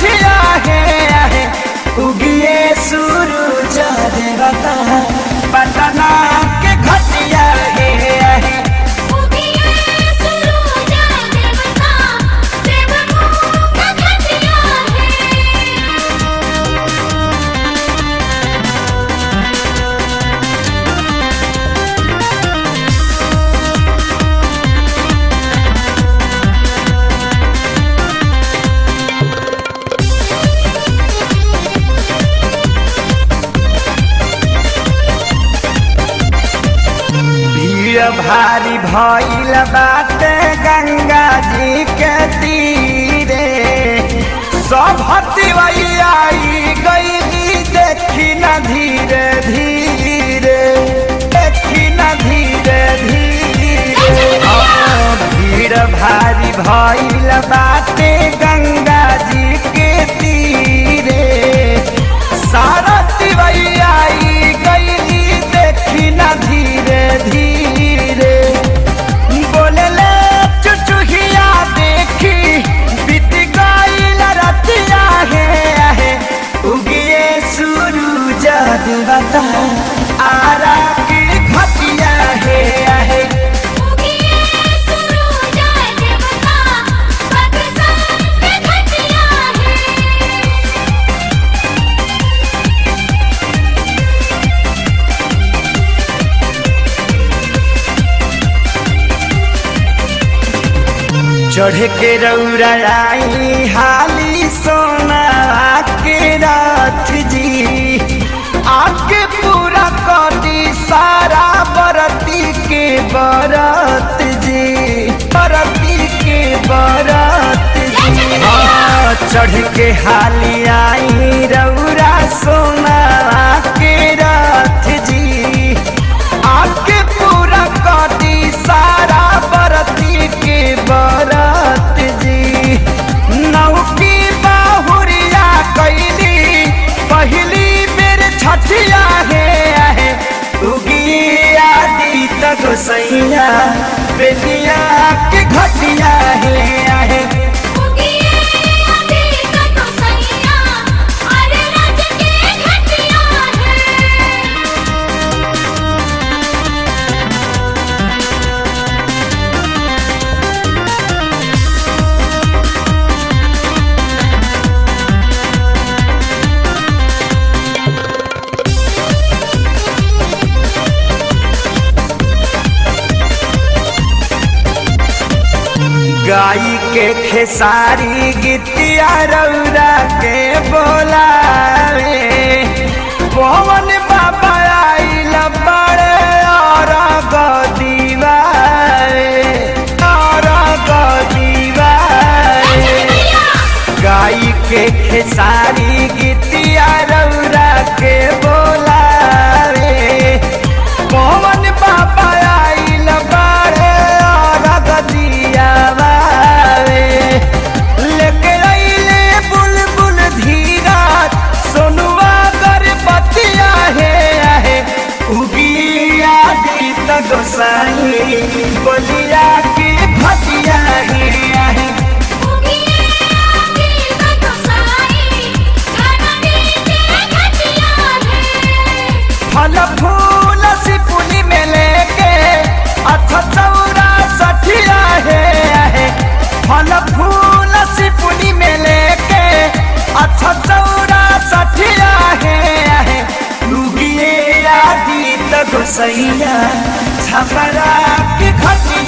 घटिया है उगिए सूरज देवता पटना के घटिया है भारी भइल बाटे गंगा जी के तीरे सब आई गई देखी न धीरे धीरे देखी न धीरे धीरे भीड़ भारी भइल बाटे गंगा जी के तीरे सारा आई गई देखी न धीरे धीरे बोले ले चुचुहिया देखी बीत गईल रतिया है उगिए सूरज देवता आरा की घटिया है चढ़ के रौरा आई हाली सोना के रात जी आके पूरा कटी सारा बरती के बरत जी बरती के बरत जी चढ़ के हाली आई रौरा सोना के रात जी आके पूरा कटी सारा बरती के बरत जी नौकी बाहुरिया कैली पहली बेर छठिया है उगिया दी तक सैया बेटिया के घटिया है गाई के खेसारी गीतिया रौरा के बोलावे पवन बाबा आइल बड़े और गदीवारे गाई के खेसारी गीतिया रौरा के बोलावे पवन बाबा आइल बड़े और गदियावा गोसाई बोलिया की घटिया है फल फूल सिपुली में लेके अथ चौरा सठिया है फल फूल सिपुली में लेके अथ चौरा सठिया है लुगिए आदि तो गोसैया छपरा की घटिया